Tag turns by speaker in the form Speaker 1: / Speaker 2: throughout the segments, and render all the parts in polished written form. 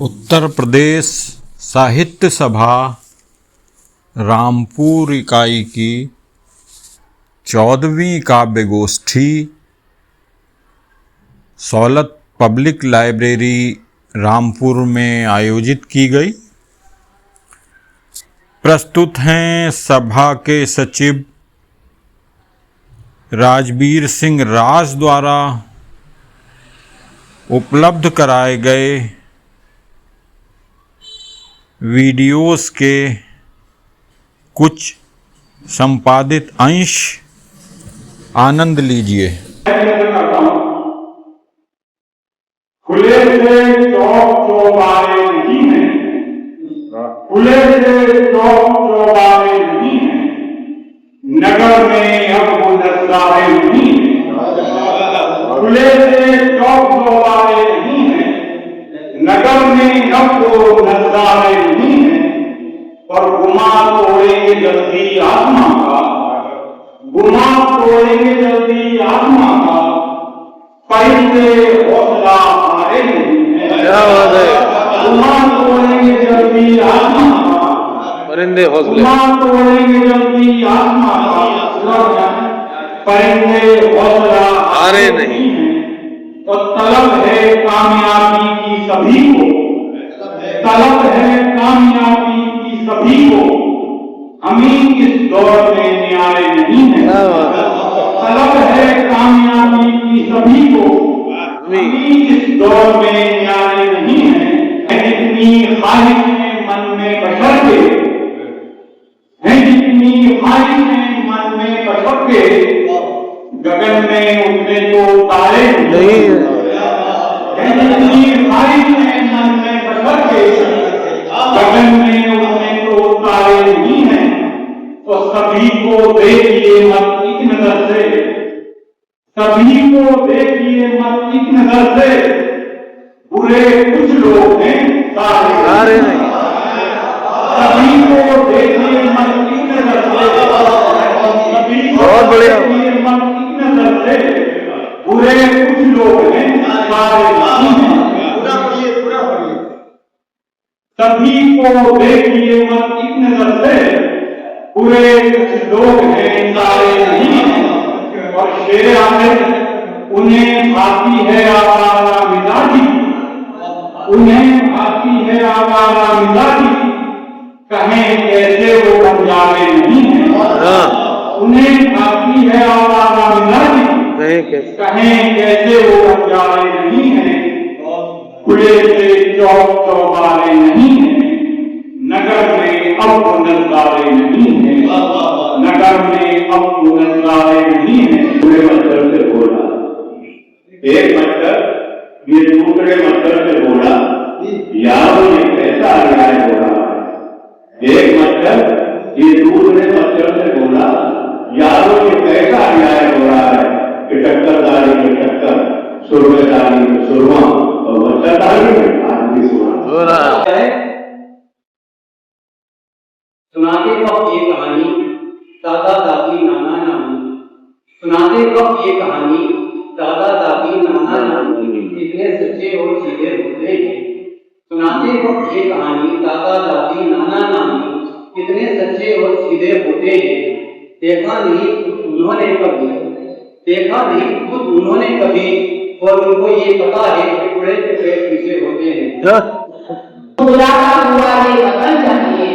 Speaker 1: उत्तर प्रदेश साहित्य सभा रामपुर इकाई की 14वीं काव्य गोष्ठी सौलत पब्लिक लाइब्रेरी रामपुर में आयोजित की गई। प्रस्तुत हैं सभा के सचिव राजवीर सिंह राज द्वारा उपलब्ध कराए गए वीडियोस के कुछ संपादित अंश। आनंद लीजिए।
Speaker 2: खुले से चौक चौबारे नहीं है, खुले से चौक चौबारे नहीं है, नगर में अब गुलदस्तारे नहीं है। खुले से चौक चौबारे नहीं है, नगर में अब गुलदस्तारे नहीं है। पर गुमा तोड़ेंगे जल्दी आत्मा का, गुमा तोड़ेंगे जल्दी आत्मा का, परिंदे हौसला हारे नहीं है।
Speaker 3: क्या बात है।
Speaker 2: गुमा तोड़ेंगे जल्दी आत्मा का,
Speaker 3: परिंदे हौसले,
Speaker 2: गुमा तोड़ेंगे जल्दी आत्मा का, परिंदे हौसला
Speaker 3: हारे नहीं
Speaker 2: है। तो तलब है कामयाबी की सभी को, तलब है कामयाबी की सभी को, अमीन इस दौर में न्याय नहीं है। तलब है कामयाबी की सभी को, अमीन इस दौर में न्याय नहीं है। जितनी ख्वाहिशें मन में बशर के हैं, जितनी ख्वाहिशें मन में बशर के, गगन में उतने तो तारे नहीं है। जितनी ख्वाहिशें मन में बशर के, गगन में उतने तो तारे नहीं है। तो सभी को देखिए मत एक नजर से, सभी को देखिए मत एक नजर से, बुरे कुछ लोग हैं सारे नहीं। सभी को देखिए मत एक नजर से, सभी को देखिए मत एक नजर से, बुरे कुछ लोग हैं सारे नहीं हैं। सभी को देखिए मत एक नजर से, पूरे कुछ लोग हैं सारे नहीं हैं। और शेर आखिर उन्हें भाती है आवारा मिजाजी, उन्हें भाती है आवारा मिजाजी, कहें कैसे वो बंजारे नहीं है। उन्हें भाती है आवारा मिजाजी, कहें कैसे वो बंजारे नहीं है। खुले से चौक चौबारे नहीं है, नगर में अब गुलदस्तारे नहीं है, नगर में अब गुलदस्तारे नहीं है। पूरे मच्छर से बोला, एक मच्छर ये दूसरे मच्छर से बोला, यारो ये कैसा अन्याय हो रहा है। एक मच्छर ये दूसरे मच्छर से बोला, यारो ये कैसा अन्याय हो रहा है। कि टक्करदारी में टक्कर, सुरमेदारी में सुरमा, और मच्छरदारी में आदमी सुना।
Speaker 4: सुनाते कब ये कहानी दादा दादी नाना नानी, सुनाते कब ये कहानी दादा दादी नाना नानी, कितने सच्चे और सीधे होते हैं। सुनाते कब ये कहानी दादा दादी नाना नानी, कितने सच्चे और सीधे होते हैं। देखा नहीं उन्होंने कभी, देखा नहीं खुद उन्होंने कभी, और उनको ये पता है कि बड़े टुकड़े पीछे होते हैं।
Speaker 5: पूरा हुआ ये वतन चाहिए,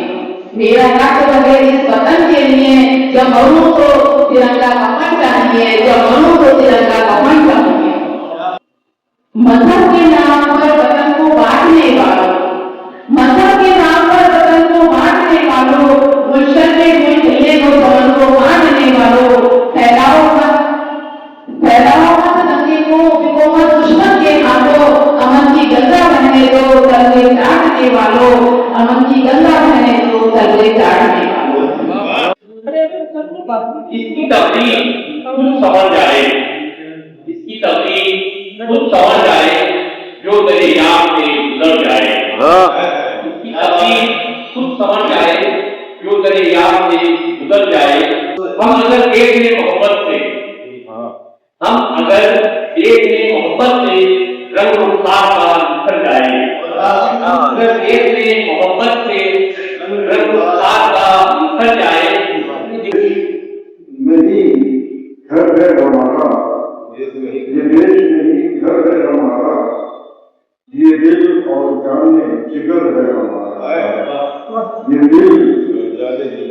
Speaker 5: मेरा रक्त बहे इस वतन के लिए। जब मरूं तो तिरंगा कफन चाहिए, जब मरूं तो तिरंगा कफन चाहिए। मजहब के नाम पर वतन को बांटने वालों, मजहब के नाम पर वतन को बांटने वालों, गुलशन में कोई खिलने को समन को बांटने वालों, फैलाओ मत दंगे को, बिको मत दुश्मन के हाथों। अमन की गंगा बहने दो तलवे चाटने वालों, अमन की गंगा बहने दो तलवे चाटने वालों।
Speaker 2: इसकी तफसील खुद समझ जाए, इसकी तफसील खुद समझ जाए, जो तेरे याद से गुजर जाए। इसकी तफसील खुद समझ जाए, जो तेरे याद से गुजर जाए। हम अगर एक ने मोहब्बत से, हम अगर एक ने मोहब्बत से रंग रुखार का निखर जाए,
Speaker 6: ये दिल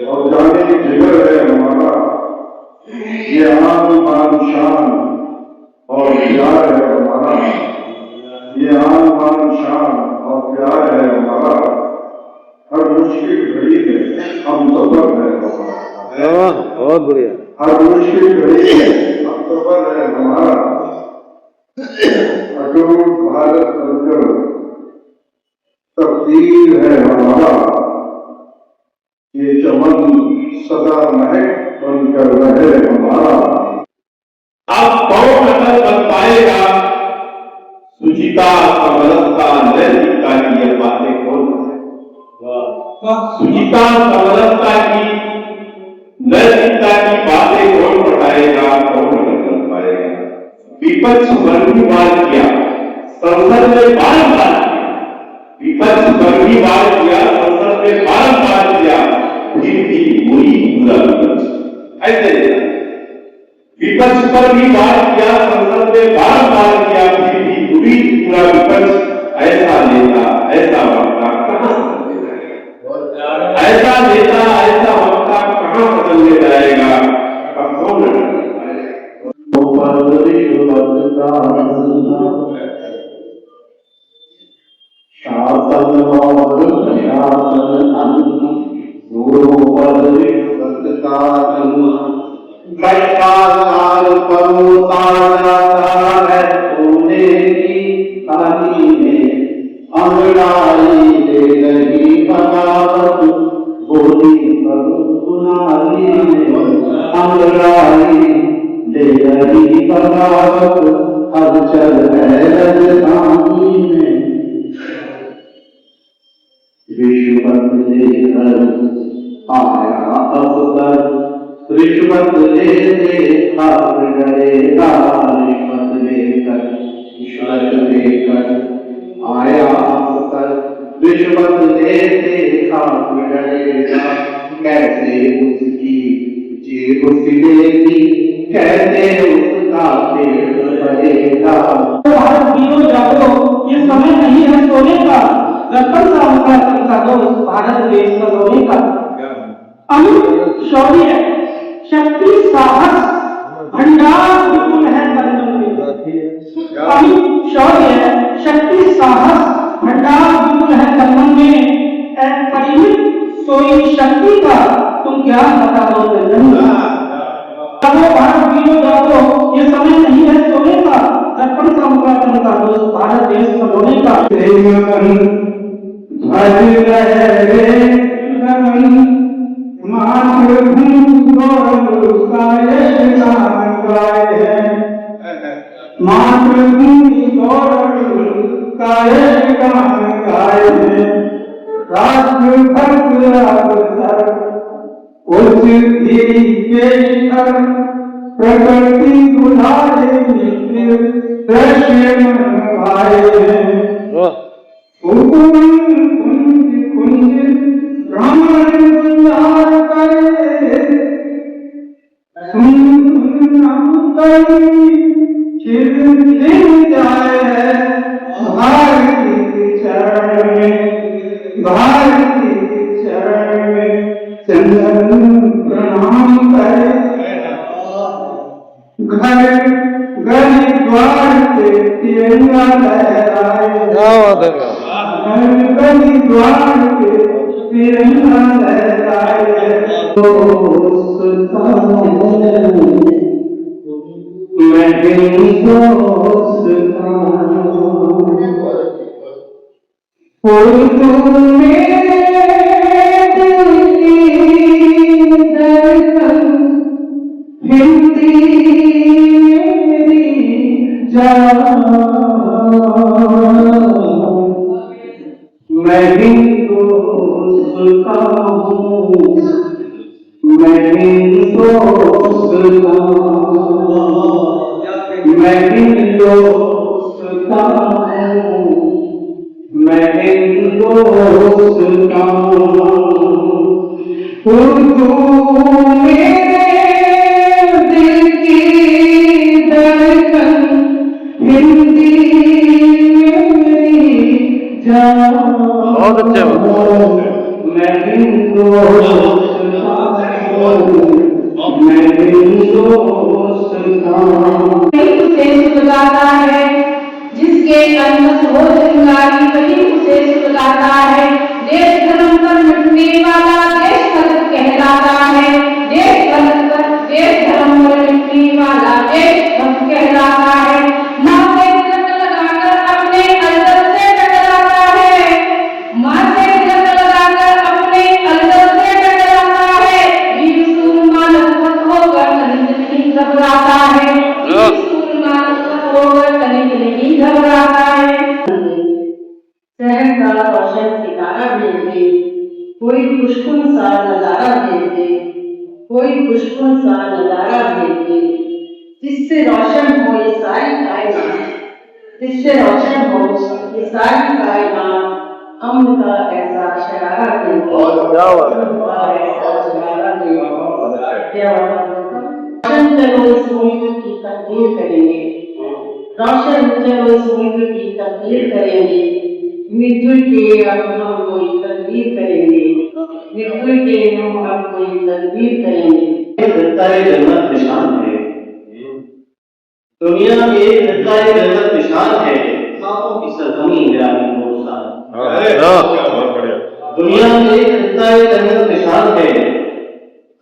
Speaker 6: और जाने की जिगर है हमारा, ये आन बान शान और प्यार है हमारा, ये आन बान शान और प्यार है हमारा। हर मुश्किल घड़ी में हम सफर है हमारा,
Speaker 3: बहुत बढ़िया।
Speaker 6: हर मुश्किल घड़ी में हम सफर है हमारा। अटूट भारत बंधन तब्दील है हमारा, ये चमन सदा महक बनकर रहे हमारा।
Speaker 2: अब कौन अकल बन पाएगा सुचिता समरसता नैतिकता की ये बातें कौन बताएगा? सुचिता समरसता की नैतिकता की बातें कौन बताएगा? कौन अकल बन पाएगा? विपक्ष वर्गीवाद किया, संसद में बारंबार किया, विपक्ष वर्गीवाद किया, संसद में बारंबार किया, फिर भी वही पूरा विपक्ष ऐसे विपक्ष पर भी वार किया, संसद में बारंबार किया, फिर भी पूरा विपक्ष ऐसा नेता ऐसा वक्ता कहां बदलने जाएगा? ऐसा नेता ऐसा वक्ता कहां बदलने जाएगा? अब कौन बदलने जाएगा?
Speaker 6: शासन और प्रशासन दोनों पर विश्वत का भ्रष्टाचार पर उतारा है सोने की थाली में, अंगड़ाई दे रही बगावत बोली पर सुनाली में, अंगड़ाई दे रही बगावत हलचल है राजधानी में। रिश्वत लेकर आया अफसर, रिश्वत लेते हाथ डरेगा, रिश्वत लेकर आया अफसर, रिश्वत लेते हाथ डरेगा। कैसे उसकी जेब सिलेगी, कैसे उसका पेट भरेगा।
Speaker 4: भारत वीरों जागो, ये समय नहीं है सोने का, दर्पण सा होगा चमका दो भारत देश सलोने का। अमित शौर्य शक्ति साहस भंडार विपुल है तन में। अमित शौर्य शक्ति साहस भंडार विपुल है तन में। परिमित सोई शक्ति का तुम क्या बता दो भारत वीरों जागो, ये समय नहीं है सोने का, दर्पण सा होगा चमका दो भारत देश सलोने का।
Speaker 6: मातृभूमि गौरव काये गान गाए हैं, राष्ट्र भक्त अवसर उच्च धीरी के शिखर, प्रकृति दुलारे मित्र दृश्य मन भाए हैं। कुंज कुंज भ्रमण गुंजार करे, सुन नाम करी खिल जाए है भारती के चरण में, भारती के चरण में चंदन प्रणाम करे। घर गली द्वार से तिरंगा लहराए, घर गली द्वार से तिरंगा लहराए। मैं हिंदी मैं हिंदुस्तान हूँ, मैं हिंदुस्तान, मैं हिंदुस्तान हूँ, मैं हिंदुस्तान। उर्दू मेरे दिल की धड़कन, हिंदी मेरी जान।
Speaker 3: बहुत अच्छे
Speaker 6: मैं
Speaker 5: वही उसे सुलगाता है, जिसके अंत हो चिंगारी वही उसे सुलगाता है। देश धर्म पर मिटने वाला देश भक्त कहलाता है। देश धर्म पर मिटने वाला देश भक्त कहलाता है। माँ से तिलक लगाकर अपने अल्लाह से टकराता है। माँ से तिलक लगाकर अपने अल्लाह से टकराता है। वीर सूरमान भक्त होकर तनिक नहीं घबराता है। वीर सूरमान भक्त होकर तनिक नहीं घबराता है।
Speaker 7: शहर का रोशन सितारा भेज दे, कोई खुशकुन सा नजारा भेज दे, कोई खुशकुन सा नजारा भेज दे, जिससे रोशन हो ये सारी कायनात, जिससे रोशन हो ये सारी कायनात, अमन का ऐसा शरारा भेज दे, अमन का ऐसा शरारा भेज दे। रोशन चलो इस मुल्क की तकदीर करेंगे, रोशन चलो इस मुल्क की तकदीर करेंगे, मिलजुल के अब हम कोई तदबीर करेंगे, मिलजुल के हम अब कोई तदबीर करेंगे।
Speaker 4: खित्ता-ए जन्नत निशान है, दुनिया में एक खित्ता-ए जन्नत निशान है, ख्वाबों की सरजमीं गिरानी दोस्तान। दुनिया में एक खित्ता-ए जन्नत निशान है,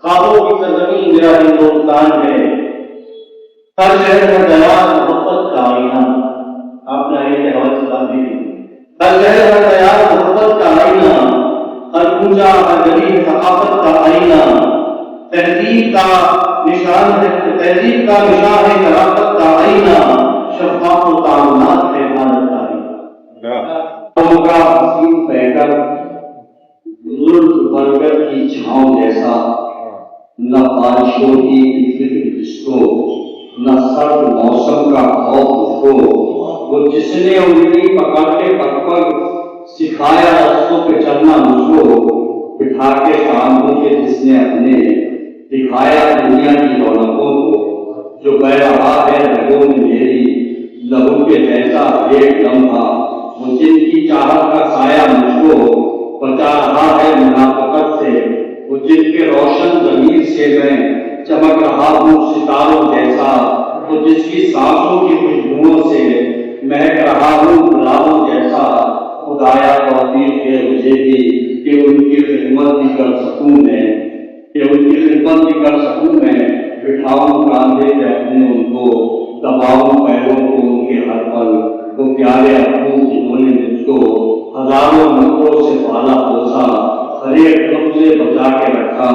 Speaker 4: ख्वाबों की सरजमीं गिरानी दोस्तान है। हर शहर में दयाल मोहब्बत का आईना, आपने ये हवस बांधी। हर शहर में दयाल मोहब्बत का आईना, हर पूजा हर गली में सकाफत का आईना, तहजीब का निशान है, तहजीब का निशान है शराफत का आईना, शफ़ाफ व ताल्लुकात है भारत का आईना। उनका हसीन पैकर जुल्फ़ बरगद की छाँव जैसा, न बारिशों की फिक्र जिसको, न सर्द मौसम का खौफ उसको, वो जिसने उंगली पकड़ के पग पग सिखाया रस्तों पे चलना मुझको, बिठा के सामने के जिसने अपने दिखाया दुनिया की रौनकों को, जो बह रहा है रगों में मेरी लहू के जैसा एक लम्हा, वो जिनकी चाहत का साया मुझको बचा रहा है मुनाफकत से, वो जिनके रोशन ज़मीर से मैं चमक रहा हूँ सितारों जैसा, वो जिसकी सांसों की खुशबुओं से महक रहा हूँ गुलाबों जैसा, खुदाया तौफीक है मुझे भी कि उनकी खिदमत भी कर सकूं मैं, कि उनकी खिदमत भी कर सकूं मैं, बिठाऊं कांधे पे अपने उनको, दबाऊं पैरों को उनके हर पल, वो प्यारे अब्बू जिन्होंने मुझको हजारों नखरों से पाला पोसा, हर एक गम से बचा के रखा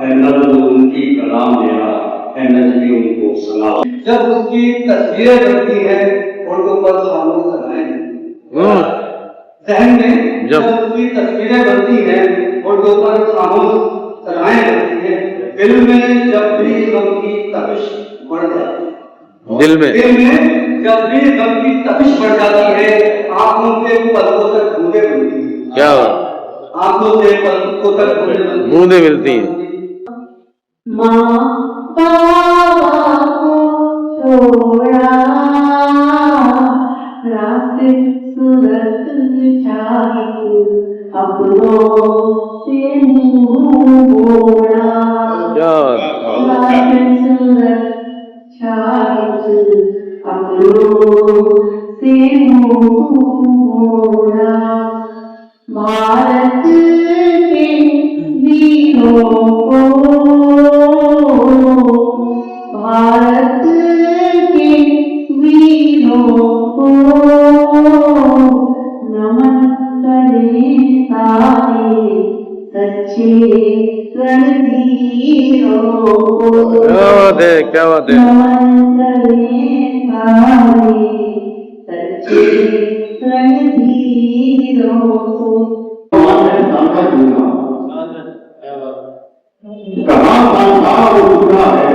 Speaker 4: है, नज़्म उनकी कलाम मेरा है, नज़्म उनको सलाम।
Speaker 8: जब उसकी तस्वीरें बनती है फोटो पर खामोश कराएं, जहन में जब उसकी तस्वीरें बनती हैं फोटो पर खामोश कराएं बनती है, दिल में जब भी गम की तपिश बढ़ जाती है, दिल में जब भी गम की तपिश बढ़ जाती है, आंखों से पलकों तक बूंदे बनती है। क्या आंखों से पलकों तक बूंदे मिलती है।
Speaker 7: माँ बाबा को छोड़ा रास्ते सूरत छाई, अपनों से मुँह मोड़ा, रास्ते सूरत छाई, अपनों से मुँह मोड़ा। भारत के वीरों को, भारत के वीरों को नमन करे सारे सच्चे रणधीरों को।
Speaker 3: क्या बात है।
Speaker 7: नमन करे सारे सच्चे रणधीरों को।
Speaker 6: कहाँ सांधा वो झूठा है,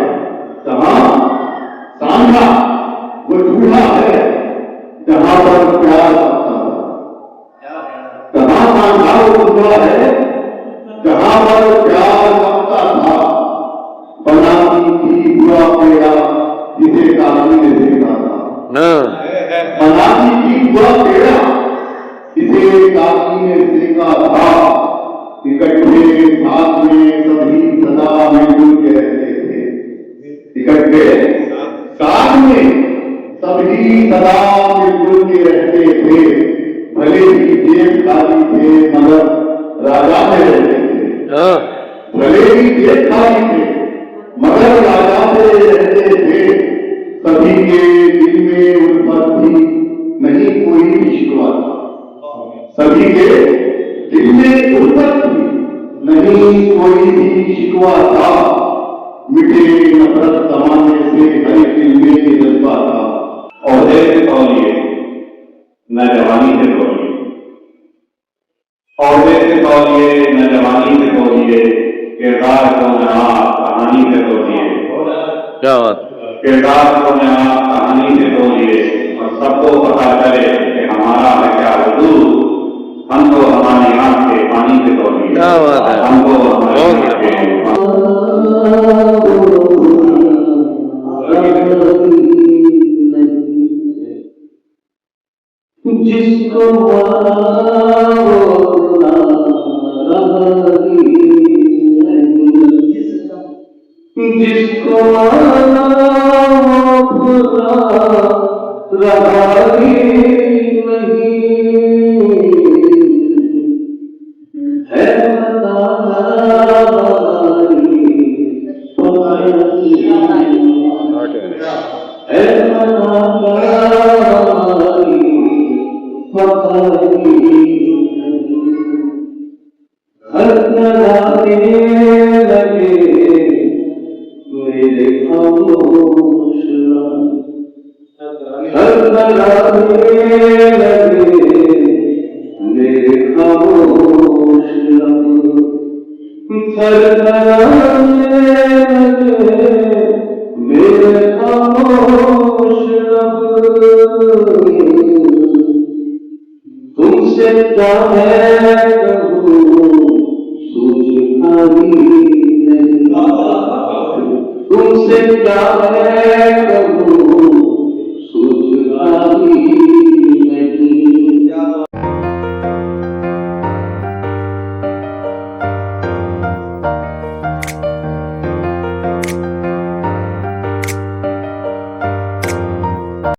Speaker 6: कहाँ सांधा वो झूठा है, जहाँ पर प्यार सकता था। कहाँ सांधा वो झूठा है, जहाँ पर प्यार सकता था। बनाती थी बुरा पेड़ा जिसे काली ने देखा था। बनाती थी बुरा पेड़ा जिसे काली ने देखा था। इकट्ठे साथ में सभी सदा मिलजुल के रहते थे। इकट्ठे साथ में सभी सदा मिलजुल के रहते थे। भले ही जेब खाली थे मगर राजा में रहते थे। भले ही जेब खाली थे मगर राजा में रहते थे। सभी के दिल में उल्फत थी, नहीं कोई शिकवा था। सभी के दिल में उल्फत थी, नहीं कोई भी शिकवा था। मिटे नफरत जमाने से हर दिल में जज्बा था।
Speaker 2: औहदे से तौलिए न जवानी से तौलिए, औहदे से तौलिए न जवानी से तौलिए, किरदार को न आप कहानी से तौलिए।
Speaker 3: क्या बात।
Speaker 2: किरदार को न आप कहानी से तौलिए और सबको पता चले कि हमारा है क्या वजूद। हमको हमारी आंख के पानी से तौलिए।
Speaker 3: क्या बात है।
Speaker 2: हमको हमारी आंख के
Speaker 4: जिसको जिसको तुमसे क्या है तुमसे क्या है